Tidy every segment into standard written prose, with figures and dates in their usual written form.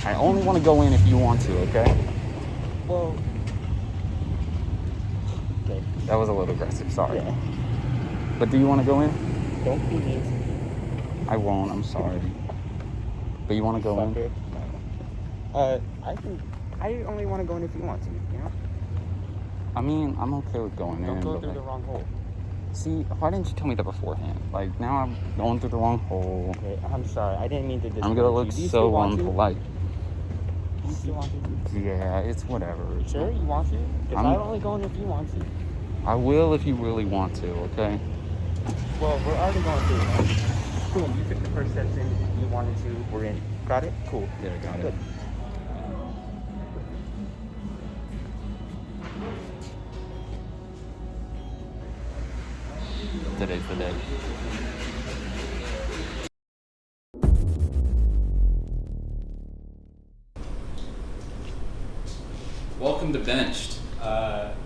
I only want to go in if you want to, okay? Well, okay. That was a little aggressive, sorry. Yeah. But do you want to go in? Don't be mean to me. I won't, I'm sorry. But you want to go in? Fucker. I only want to go in if you want to, you know? I mean, I'm okay with going in. Don't go but through like, the wrong hole. see, why didn't you tell me that beforehand? Like, now I'm going through the wrong hole. Okay, I'm sorry. I didn't mean to I'm gonna look so unpolite. Do you still want to? Yeah, it's whatever. Sure, you want to? Because I'm- I'll only go in if you want to. I will if you really want to, okay? Well, we're already going through it. Cool, you took the first steps in. You wanted to. We're in. Got it? Cool. Yeah, I got Good. it. Today's the day. Welcome to Benched.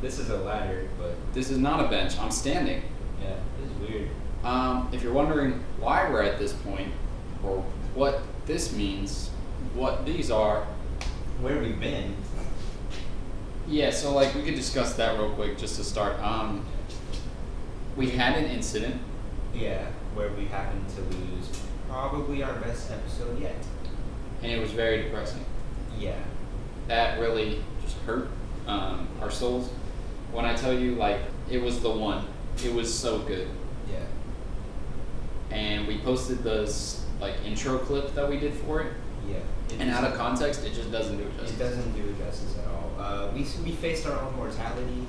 This is a ladder, but This is not a bench. I'm standing. yeah, this is weird. If you're wondering why we're at this point, or what this means, what these are, Where have we been? yeah, so like we could discuss that real quick just to start. We had an incident. Yeah, where we happened to lose probably our best episode yet. And it was very depressing. Yeah. That really just hurt our souls. When I tell you, like, it was the one. It was so good. Yeah. And we posted this like intro clip that we did for it. Yeah. And out of context, it just doesn't do it justice. It doesn't do it justice at all. We faced our own mortality.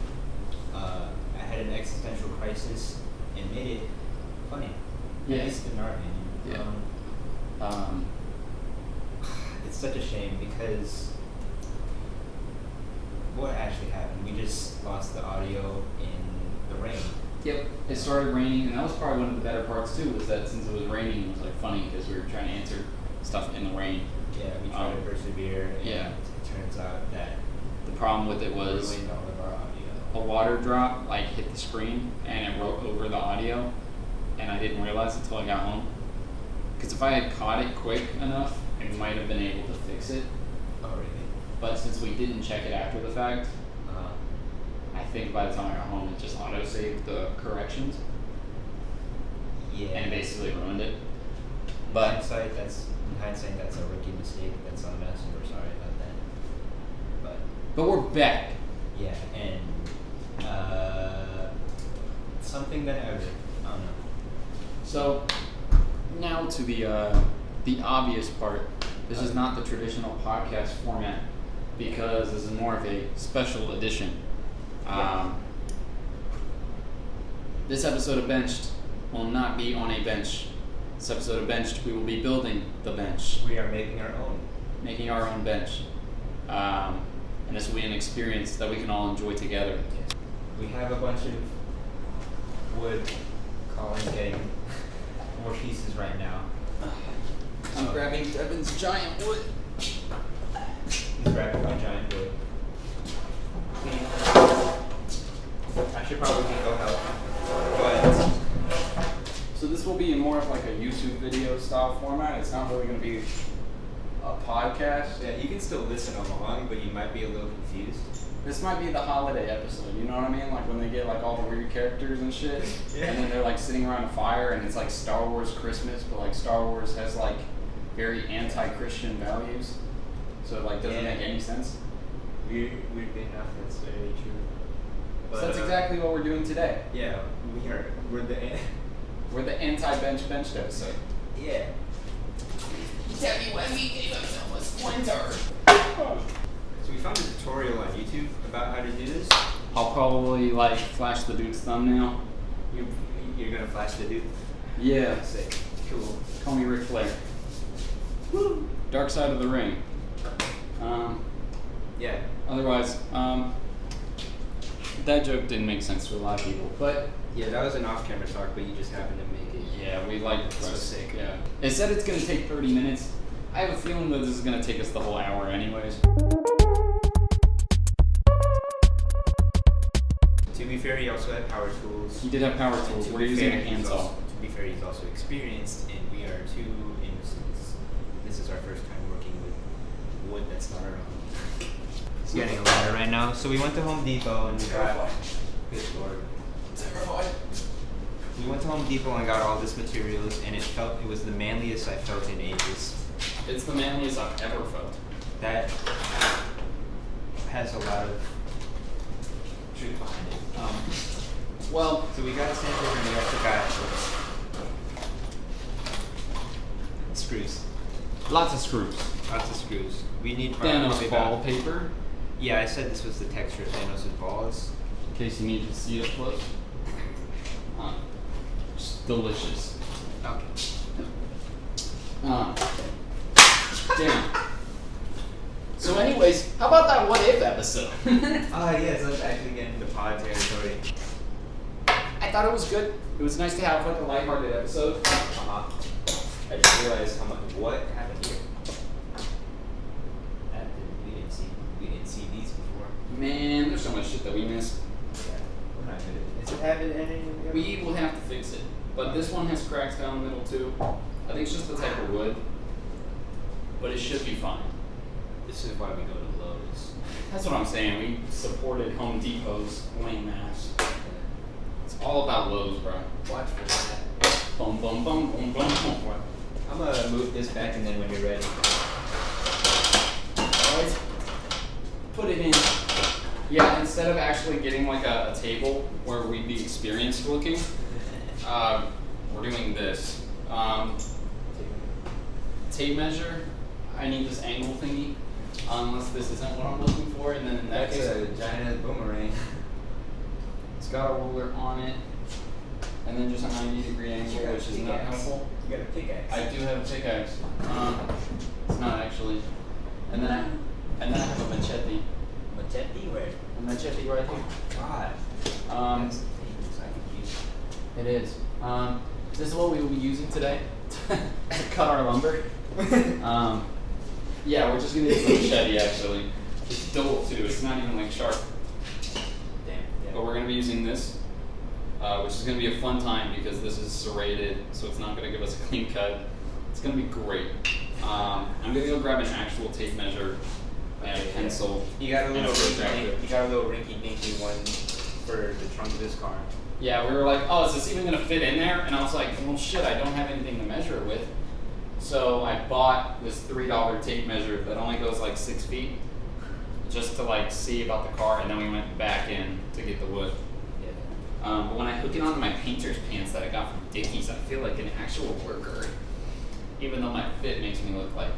I had an existential crisis and made it funny. Yeah. At least in our opinion. Yeah. It's such a shame because what actually happened? We just lost the audio in the rain. Yep. It started raining, and that was probably one of the better parts too. Was that since it was raining, it was like funny because we were trying to answer stuff in the rain. Yeah, we tried to persevere, and yeah. it turns out that The problem with it was ruined all of our audio. a water drop like hit the screen and it wrote over the audio, and I didn't realize it until I got home. Because if I had caught it quick enough, I might have been able to fix it. Oh, really? But since we didn't check it after the fact, I think by the time I got home, it just auto-saved the corrections Yeah. and basically ruined it. In But hindsight, that's a rookie mistake. That's on us, and we're sorry about that. but we're back. Yeah, and something that I don't know. So now to the obvious part. This is not the traditional podcast format because this is more of a special edition. This episode of Benched will not be on a bench. This episode of Benched, we will be building the bench, We are making our own. making our own bench. And this will be an experience that we can all enjoy together. Yes. We have a bunch of wood. Colin's getting more pieces right now. I'm grabbing Devin's giant wood. He's grabbing my giant wood. I should probably go help. But So this will be more of like a YouTube video style format. It's not really going to be a podcast. yeah, you can still listen along, but you might be a little confused. This might be the holiday episode, you know what I mean? Like when they get like all the weird characters and shit, Yeah. and then they're like sitting around a fire, and it's like Star Wars Christmas, but like Star Wars has like very anti-Christian values, so it like doesn't Yeah. make any sense. Weirdly enough, that's very true. So that's exactly what we're doing today. Yeah, we're the We're the anti-benched episode. yeah. Tell me when we gave himself a splinter. So we found a tutorial on YouTube about how to do this. I'll probably like flash the dude's thumbnail. You're gonna flash the dude. Yeah, Sick. Cool. call me Ric Flair. Woo! Dark Side of the Ring. Yeah. Otherwise, that joke didn't make sense to a lot of people, but Yeah, that was an off-camera talk, but you just happened to make it. yeah, we like So sick. Yeah. It said it's gonna take 30 minutes. I have a feeling that this is gonna take us the whole hour anyways. To be fair, he also had power tools. He did have power And tools. to We're be using a fair, he's handsaw. also- To be fair, he's also experienced, and we are two innocents. This is our first time working with It's not around. It's getting louder right now. So we went to Home Depot and we got. Good lord. Terrified. We went to Home Depot and got all this materials, and it was the manliest I felt in ages. It's the manliest I've ever felt. That has a lot of truth behind it. Well, So we got sandpaper and we also got screws. lots of screws. Lots of screws. We need Thanos probably ball about. paper, Yeah, I said this was the texture of Thanos' balls. in case you need to see it up close. Just delicious. Okay. Damn. So anyways, how about that what if episode? Yes, let's actually get into pod territory. I thought it was good. It was nice to have like a lighthearted episode. I just realized how much what happened here. We didn't see these before. Man, there's so much shit that we missed. Yeah, we're not good at it. Is it having any? We will have to fix it. But this one has cracks down the middle too. I think it's just the type of wood. But it should be fine. This is why we go to Lowe's. That's what I'm saying. We supported Home Depot's lame ass. It's all about Lowe's, bro. Watch for that. Bum bum bum bum bum bum. I'm gonna move this back, and then when you're ready. Alright. Put it in. Yeah, instead of actually getting like a table where we'd be experienced looking, we're doing this. Tape measure. I need this angle thingy. Unless this isn't what I'm looking for, and then in that That's case, a giant boomerang. it's got a ruler on it, and then just a 90-degree angle, which is not helpful. You got a pickaxe. I do have a pickaxe. It's not actually. And then I have a machete. Machete where? A machete right here. God. Um, That's dangerous. I could use. It is. This is what we will be using today to cut our lumber. Yeah, we're just gonna use the machete actually. It's dull too. It's not even like sharp. Damn. Yeah. But we're gonna be using this, which is gonna be a fun time because this is serrated, so it's not gonna give us a clean cut. It's gonna be great. I'm gonna go grab an actual tape measure and a pencil. You got a and little protractor. rinky-dinky one for the trunk of this car. Yeah, we were like, oh, is this even gonna fit in there? And I was like, well, shit, I don't have anything to measure it with. So I bought this $3 tape measure that only goes like 6 feet, just to like see about the car, and then we went back in to get the wood. Yeah. But when I hook it onto my painter's pants that I got from Dickies, I feel like an actual worker, even though my fit makes me look like.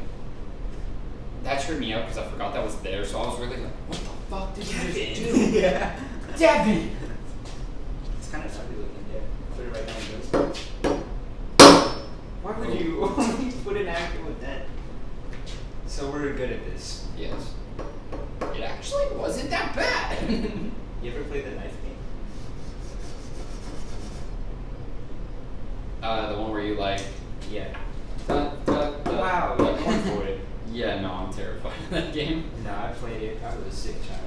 That tripped me out because I forgot that was there, so I was really like, what the fuck did you just do? Yeah. Devin! It's kind of ugly looking there. Put it right down this. Why would you only put an actor with that? So we're good at this. Yes. It actually wasn't that bad. You ever play the knife game? The one where you like, Yeah. wow, Wow, you're going for it. Yeah, no, I'm terrified of that game. No, I played it. I was a sick child.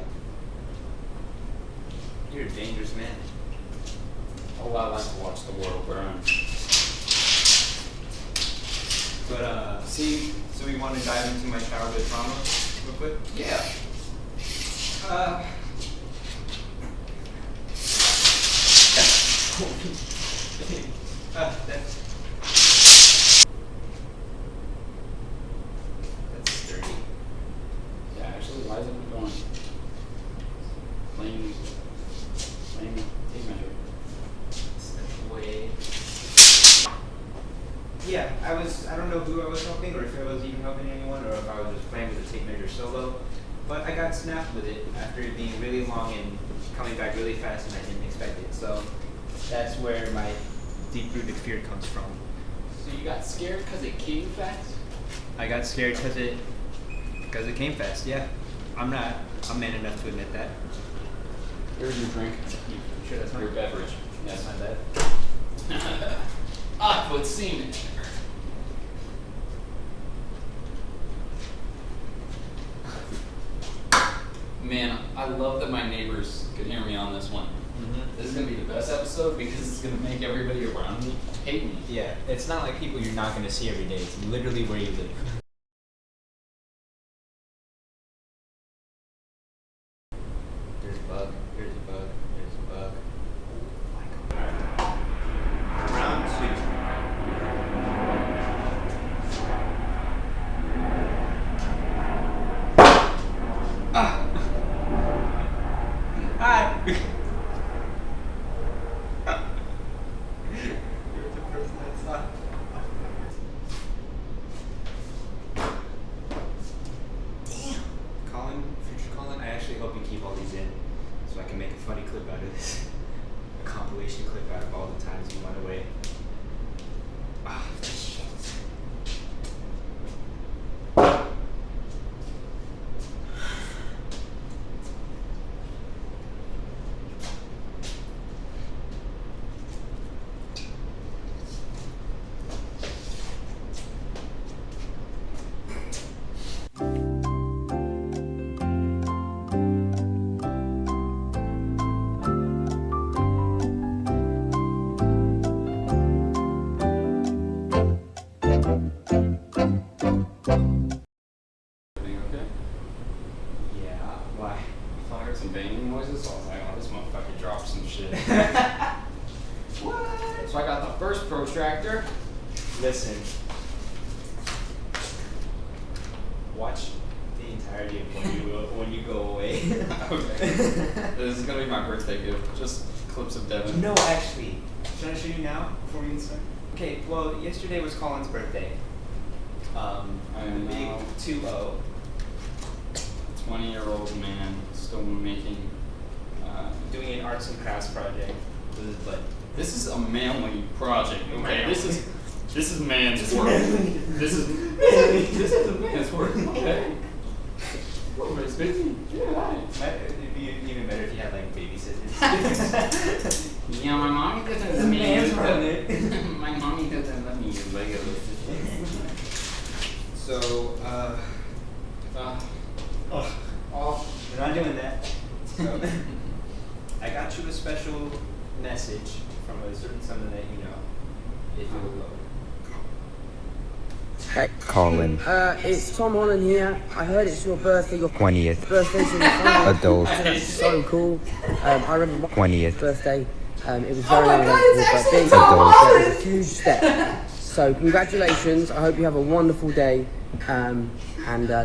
You're a dangerous man. Oh, I like to watch the world burn. But see, so we want to dive into my childhood trauma real quick. Yeah. That's sturdy. Yeah, actually, why is it going? Plain tape measure. Step away. Yeah, I don't know who I was helping, or if I was even helping anyone, or if I was just playing with the tape measure solo. But I got snapped with it after it being really long and coming back really fast, and I didn't expect it. So that's where my deep-rooted fear comes from. So you got scared because it came fast? I got scared because it came fast. Yeah, I'm man enough to admit that. Here's your drink. You sure that's not Your beverage. That's Yes. not bad. I put semen. Man, I love that my neighbors could hear me on this one. Mm-hmm. This is gonna be the best episode because it's gonna make everybody around me hate me. Yeah, it's not like people you're not going to see every day. It's literally where you live. can make a funny clip out of this. A compilation clip out of all the times you went away. Ah, shit. Everything okay? Yeah, why? I thought I heard some banging noises, so I was like, oh, this motherfucker dropped some shit. What? So I got the first protractor. Listen. Watch the entirety of when you go away. Okay. This is gonna be my birthday gift. Just clips of Devin. No, actually. Should I show you now before we get started? Okay, well, yesterday was Collin's birthday. And Big now 2-0. 20-year-old man still making. Doing an arts and crafts project with his butt. This is a manly project. Okay, Manly. this is man's work. This is a man's work. Okay. What is busy? Yeah. Hi. It'd be even better if you had like babysitters. Yeah, my mommy doesn't let me man's use work. the. My mommy doesn't let me use Legos. So, we're not doing that. So, I got you a special message from a certain someone that you know. If you will load. Hey, Colin. It's Tom Holland here. I heard it's your birthday. Your 20th. birthday's in the summer. Adult. That's so cool. I remember my 20th. birthday. It was very eventful, but big. Tom It was a huge step. So congratulations. I hope you have a wonderful day. And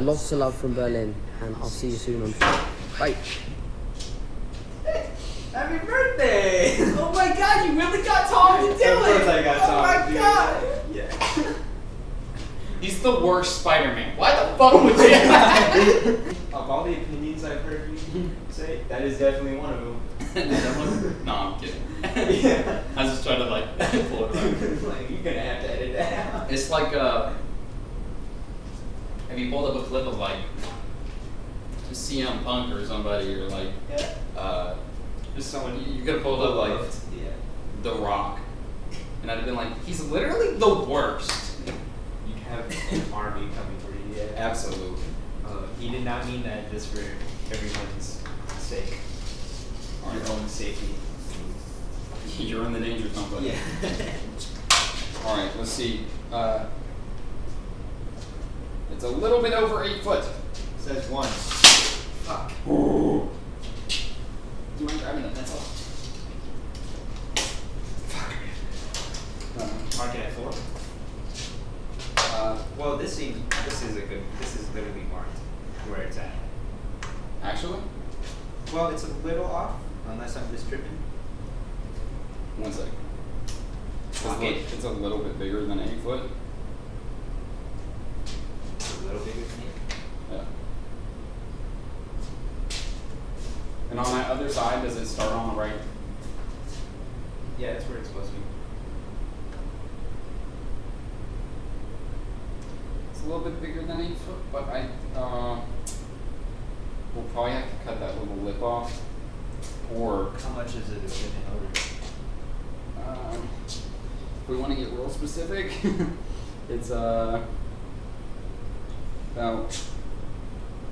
lots of love from Berlin. And I'll see you soon, I'm sure. Bye. Happy birthday! Oh my God! You really got Tom to do it. Of course I got Tom Oh to my do it. God! Yeah. He's the worst Spider-Man. Why the fuck would you? Of all the opinions I've heard you say, that is definitely one of them. No, I'm kidding. Yeah. I was just trying to like pull it around. Like, you're gonna have to edit that out. It's like have you pulled up a clip of like CM Punk or somebody or like Yeah. Just someone you could have pulled up like yeah. The Rock, and I'd have been like, he's literally the worst. You have an army coming for you. Yeah. Absolutely. He did not mean that just for everyone's sake. Or your own safety. You're in the danger zone, buddy. Yeah. All right, let's see. It's a little bit over 8 foot. Says 1. Fuck. Do you mind grabbing the pencil? Fuck. Mark it at 4. Well, this is literally marked where it's at. Actually, Well, it's a little off, unless I'm just tripping. 1 second. Okay. It's a little bit bigger than 8 foot. It's a little bigger than me. Yeah. And on that other side, does it start on the right? Yeah, that's where it's supposed to be. It's a little bit bigger than 8 foot, but we'll probably have to cut that little lip off, or How much is it in order? if we want to get real specific, it's about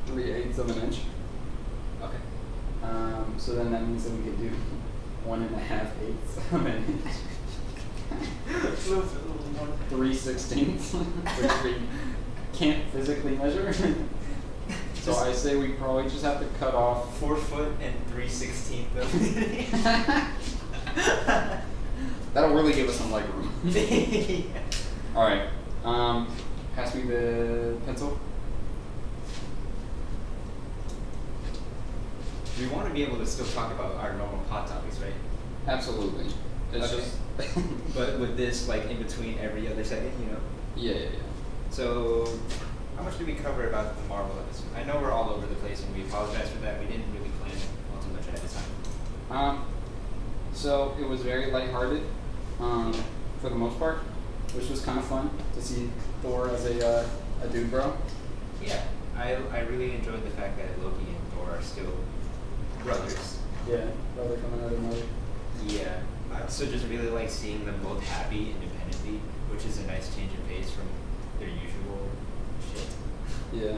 3/8 of an inch. Okay. So then that means that we could do 1.5/8 of an inch. 3/16, which we can't physically measure. So I say we probably just have to cut off 4 foot and 3/16 of an inch. That'll really give us some leg room. Yeah. All right. Pass me the pencil. We want to be able to still talk about our normal pod topics, right? Absolutely. It's Okay. just. But with this, like in between every other second, you know. Yeah. So, how much did we cover about the Marvel episode? I know we're all over the place, and we apologize for that. We didn't really plan on too much ahead of time? So it was very lighthearted, for the most part, which was kind of fun to see Thor as a dude bro. Yeah, I really enjoyed the fact that Loki and Thor are still brothers. Yeah, brother coming out of mother. Yeah, I also just really like seeing them both happy independently, which is a nice change of pace from their usual shit. Yeah,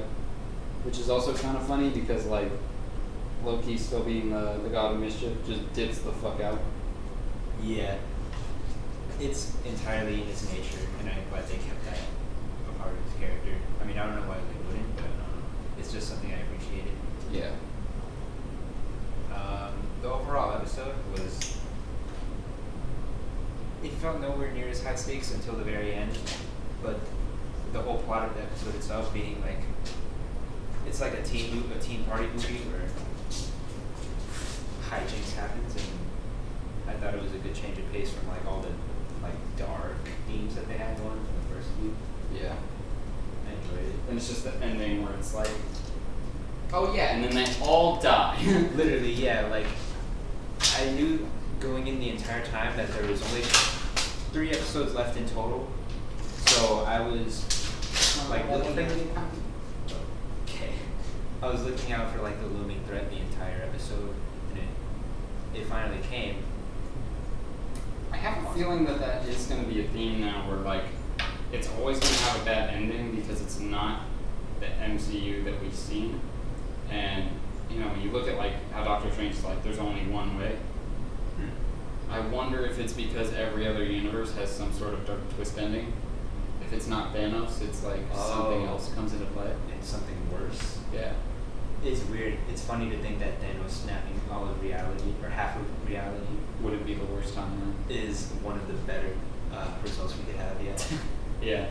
which is also kind of funny because like Loki still being the god of mischief just dips the fuck out. Yeah, it's entirely in its nature, and I'm glad they kept that a part of his character. I mean, I don't know why they wouldn't, but it's just something I appreciated. Yeah. The overall episode was, it felt nowhere near as high stakes until the very end, but the whole plot of the episode itself being like, it's like a teen party movie where hijinks happens, and I thought it was a good change of pace from like all the like dark themes that they had going from the first few. Yeah. I enjoyed it. And it's just the ending where it's like, oh yeah, and then they all die. Literally, yeah, like, I knew going in the entire time that there was only 3 episodes left in total, so I was like looking at, okay, I was looking out for like the looming threat the entire episode, and it finally came. I have a feeling that that is going to be a theme now where like it's always going to have a bad ending because it's not the MCU that we've seen. And you know, when you look at like how Doctor Strange is like, there's only one way. I wonder if it's because every other universe has some sort of dark twist ending. If it's not Thanos, it's like something else comes into play. And something worse. Yeah. It's weird. It's funny to think that Thanos snapping all of reality, or half of reality, Wouldn't be the worst time then. is one of the better results we could have yet. Yeah.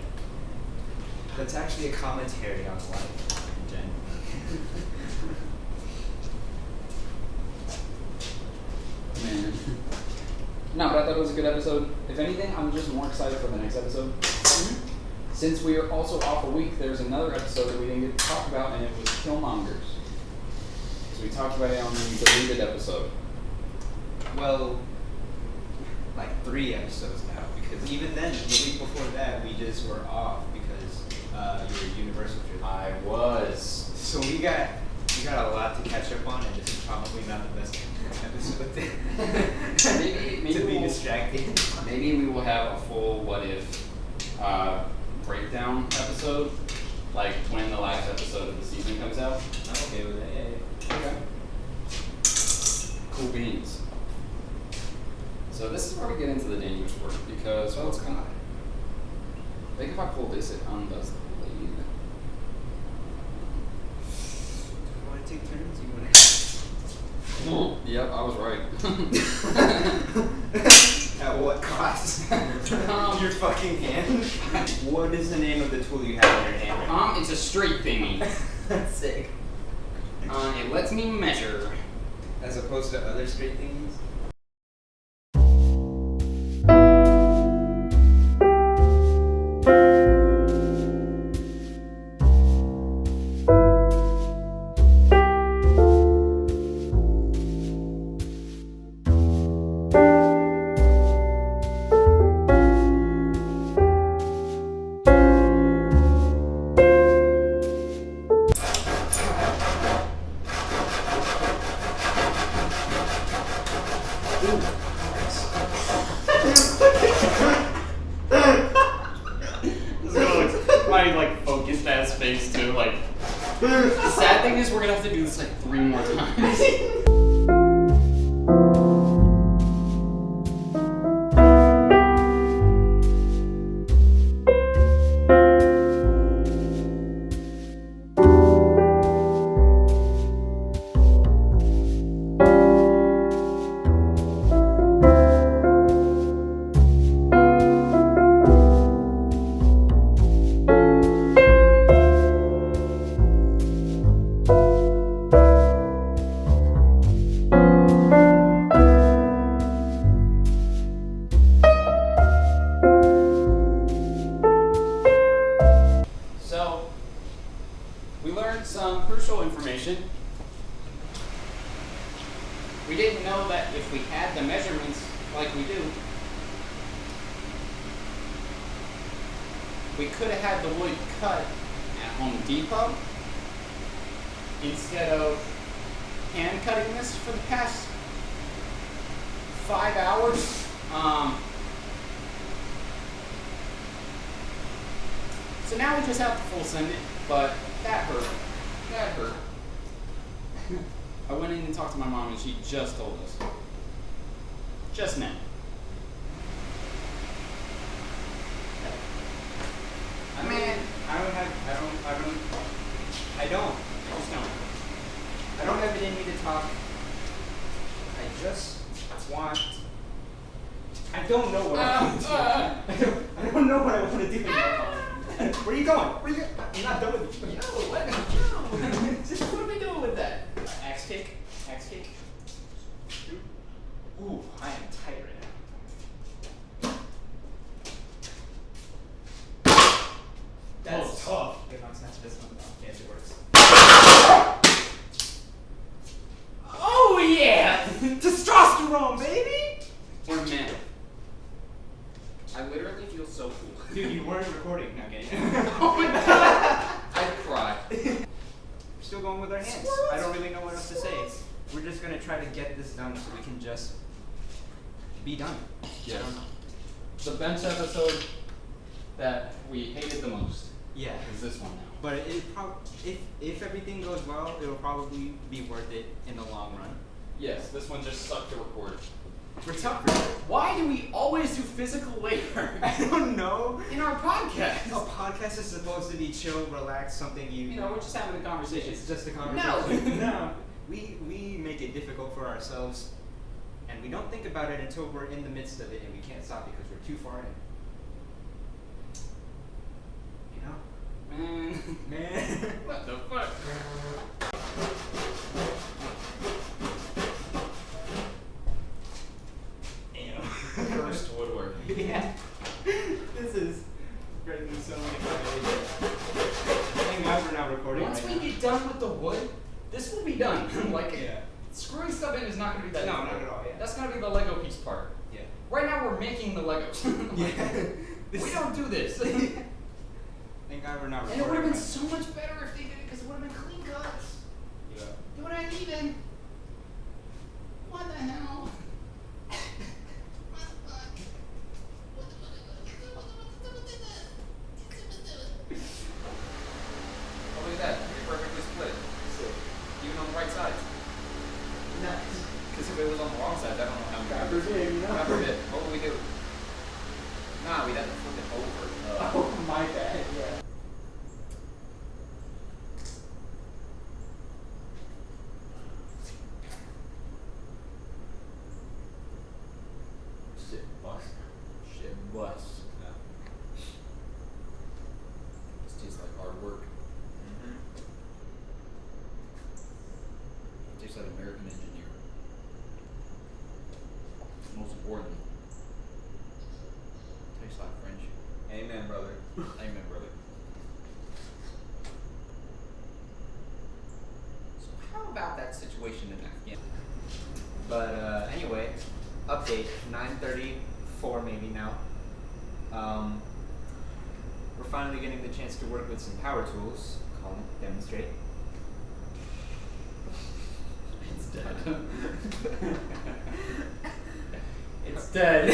That's actually a commentary on life in general. Man. No, but I thought it was a good episode. If anything, I'm just more excited for the next episode. Since we are also off a week, there's another episode that we didn't get to talk about, and it was Killmongers. So we talked about it on the deleted episode. Well, like 3 episodes now, because even then, the week before that, we just were off because you were Universal trip. I was. So we got a lot to catch up on, and this is probably not the best episode Maybe to be we'll- distracted. Maybe we will have a full what if breakdown episode, like when the last episode of the season comes out. I'm okay with that. Yeah. Okay. Cool beans. So this is where we get into the dangerous work because Oh, what's God. going on? I think if I pull this, it undoes the lead. Do you want to take turns? You want to? Yep, I was right. At what cost? Your fucking hand? What is the name of the tool you have in your hand right now? It's a straight thingy. That's sick. It lets me measure. As opposed to other straight things? My like focused ass face too. Like the sad thing is we're gonna have to do this like 3 more times. So we learned some crucial information. We didn't know that if we had the measurements like we do, we could have had the wood cut at Home Depot instead of hand cutting this for the past 5 hours. So now we just have to full send it, but that hurt. That hurt. I went in and talked to my mom, and she just told us. Just now. I don't have it in me to talk. I don't know what I want to do. I don't know what I want to do. Where are you going? I'm not done with you. Yo, what? Yo. Just what are we doing with that? Axe kick? Axe kick? Ooh, I am tight right now. That's tough. Wait, not snatch this one. Yes, it works. Oh yeah! Testosterone, baby! We're men. I literally feel so cool. Dude, you weren't recording. Okay. Oh my god! I'd cry. We're still going with our hands. I don't really know what else to say. We're just gonna try to get this done so we can just be done. Yeah. I don't know. The bench episode that we hated the most Yeah. is this one now. But if everything goes well, it'll probably be worth it in the long run. Yes, this one just sucked to record. We're tough for it. Why do we always do physical labor I don't know. in our podcast? A podcast is supposed to be chill, relaxed, something You know, we're just having a conversation. It's just a conversation. No. No. We make it difficult for ourselves, and we don't think about it until we're in the midst of it, and we can't stop because we're too far in. You know? Man. What the fuck? First woodwork. Yeah. This is breaking so many foundations. Thank God we're not recording. Once right we now. get done with the wood, this will be done. Like, Yeah. screwing stuff in is not going to be that No, difficult. not at all, yeah. That's going to be the Lego piece part. Yeah. Right now, we're making the Legos. Yeah. We don't do this. Thank God we're not And recording. it would have been right so much better if they did it because it would have been clean cuts. now. It would have even. What the hell? Oh, look at that. You're perfectly split. Even on the right side. Nice. Because if it was on the wrong side, I don't know how we God forbid, you know? God forbid. What would we do? Nah, we'd have to flip it over. Oh, my bad. Yeah. Shit bust. Shit bust. Yeah. This tastes like hard work. Mm-hmm. It tastes like American engineer. Most importantly, tastes like French. Amen, brother. Amen, brother. So how about that situation in Afghanistan? But anyway, update 9:34 maybe now. We're finally getting the chance to work with some power tools. Colin, demonstrate. It's dead. It's dead.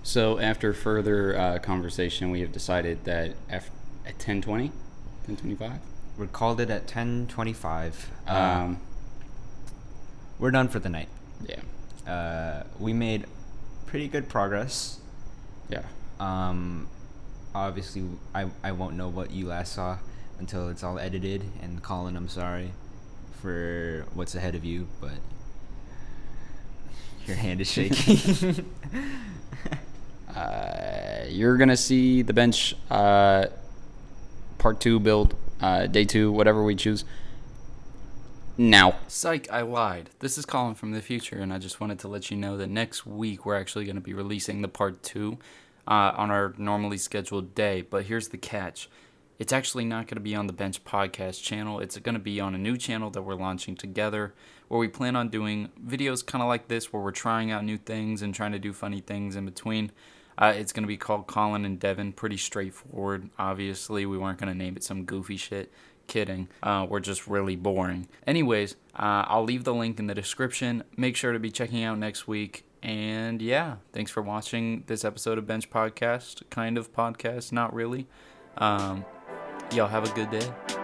So after further conversation, we have decided that At 10:20, 10:25. We called it at 10:25. We're done for the night. Yeah. We made pretty good progress. Yeah. Obviously, I won't know what you last saw until it's all edited. And Colin, I'm sorry for what's ahead of you, but your hand is shaking. You're gonna see the bench part 2 build, day 2, whatever we choose. Now. Psych, I lied. This is Colin from the future, and I just wanted to let you know that next week we're actually going to be releasing the part 2 on our normally scheduled day. But here's the catch. It's actually not going to be on the Bench Podcast channel. It's going to be on a new channel that we're launching together, where we plan on doing videos kind of like this, where we're trying out new things and trying to do funny things in between. It's going to be called Colin and Devin. Pretty straightforward, obviously. We weren't going to name it some goofy shit. Kidding. We're just really boring. Anyways, I'll leave the link in the description. Make sure to be checking out next week. And yeah, thanks for watching this episode of Bench Podcast. Kind of podcast, not really. Y'all have a good day.